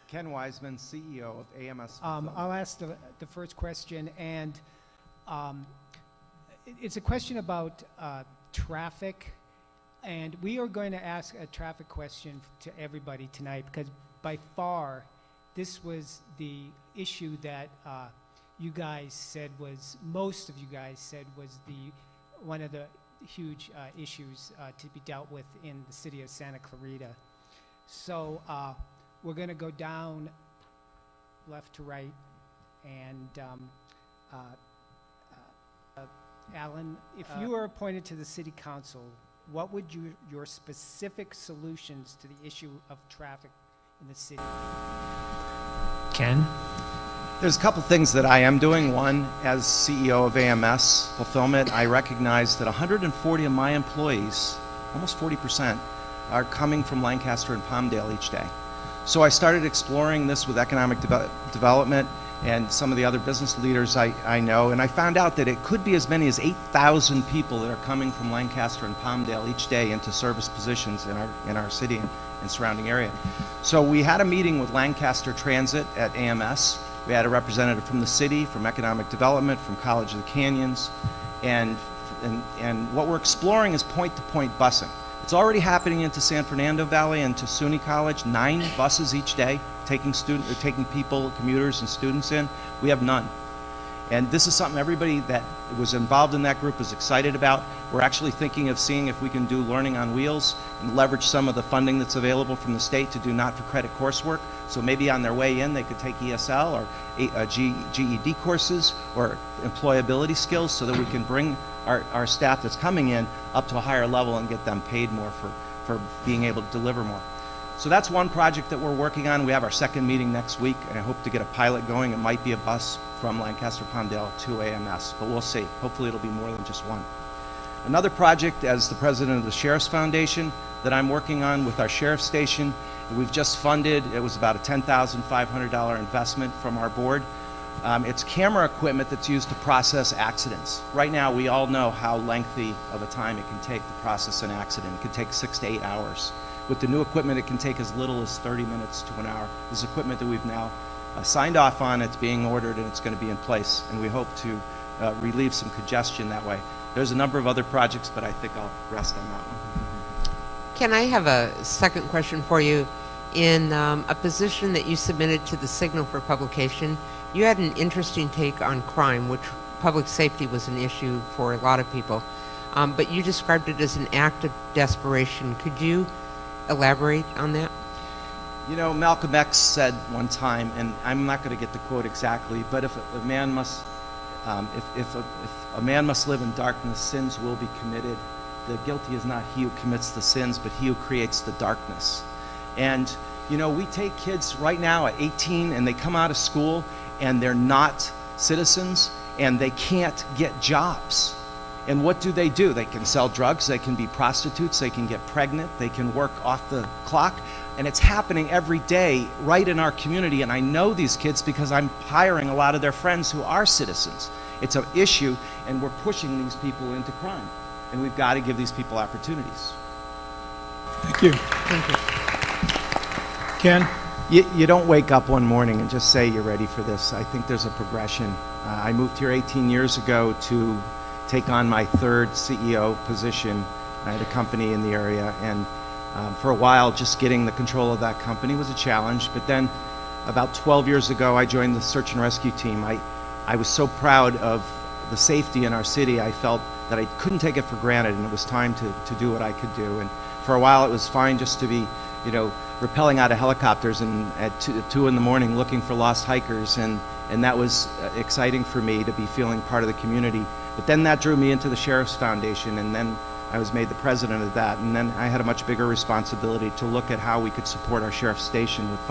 Ken Wiseman, CEO of AMS. I'll ask the first question, and it's a question about traffic, and we are going to ask a traffic question to everybody tonight because by far this was the issue that you guys said was, most of you guys said was one of the huge issues to be dealt with in the city of Santa Clarita. So we're going to go down left to right, and Alan, if you were appointed to the city council, what would your specific solutions to the issue of traffic in the city? Ken? There's a couple things that I am doing. One, as CEO of AMS Fulfillment, I recognize that 140 of my employees, almost 40%, are coming from Lancaster and Palmdale each day. So I started exploring this with economic development and some of the other business leaders I know, and I found out that it could be as many as 8,000 people that are coming from Lancaster and Palmdale each day into service positions in our city and surrounding area. So we had a meeting with Lancaster Transit at AMS. We had a representative from the city, from economic development, from College of the Canyons, and what we're exploring is point-to-point busing. It's already happening into San Fernando Valley and to SUNY College, 9 buses each day taking people, commuters and students in. We have none. And this is something everybody that was involved in that group is excited about. We're actually thinking of seeing if we can do learning on wheels and leverage some of the funding that's available from the state to do not-for-credit coursework. So maybe on their way in, they could take ESL or GED courses or employability skills so that we can bring our staff that's coming in up to a higher level and get them paid more for being able to deliver more. So that's one project that we're working on. We have our second meeting next week, and I hope to get a pilot going. It might be a bus from Lancaster Palmdale to AMS, but we'll see. Hopefully it'll be more than just one. Another project as the president of the Sheriff's Foundation that I'm working on with our sheriff's station, we've just funded, it was about a $10,500 investment from our board. It's camera equipment that's used to process accidents. Right now, we all know how lengthy of a time it can take to process an accident. It can take 6 to 8 hours. With the new equipment, it can take as little as 30 minutes to an hour. This is equipment that we've now signed off on. It's being ordered, and it's going to be in place, and we hope to relieve some congestion that way. There's a number of other projects, but I think I'll rest on that one. Ken, I have a second question for you. In a position that you submitted to the Signal for publication, you had an interesting take on crime, which public safety was an issue for a lot of people, but you described it as an act of desperation. Could you elaborate on that? You know, Malcolm X said one time, and I'm not going to get the quote exactly, but if a man must live in darkness, sins will be committed. The guilty is not he who commits the sins, but he who creates the darkness. And you know, we take kids right now at 18 and they come out of school and they're not citizens and they can't get jobs. And what do? They can sell drugs, they can be prostitutes, they can get pregnant, they can work off the clock. And it's happening every day right in our community. And I know these kids because I'm hiring a lot of their friends who are citizens. It's an issue, and we're pushing these people into crime. And we've got to give these people opportunities. Thank you. Thank you. Ken? You don't wake up one morning and just say you're ready for this. I think there's a progression. I moved here 18 years ago to take on my third CEO position. I had a company in the area, and for a while just getting the control of that company was a challenge. But then about 12 years ago I joined the search and rescue team. I was so proud of the safety in our city. I felt that I couldn't take it for granted, and it was time to do what I could do. And for a while it was fine just to be, you know, rappelling out of helicopters and at 2 in the morning looking for lost hikers, and that was exciting for me to be feeling part of the community. But then that drew me into the Sheriff's Foundation, and then I was made the president of that, and then I had a much bigger responsibility to look at how we could support our sheriff's station with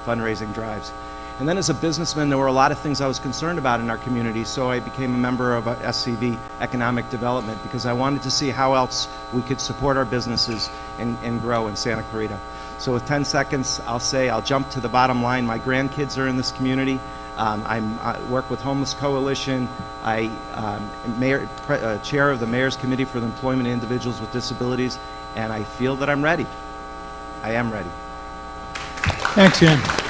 fundraising drives. And then as a businessman, there were a lot of things I was concerned about in our community, so I became a member of SCV, Economic Development, because I wanted to see how else we could support our businesses and grow in Santa Clarita. So with 10 seconds, I'll jump to the bottom line. My grandkids are in this community. I work with Homeless Coalition. I am chair of the Mayor's Committee for the Employment of Individuals with Disabilities, and I feel that I'm ready. I am ready. Thanks, Ken.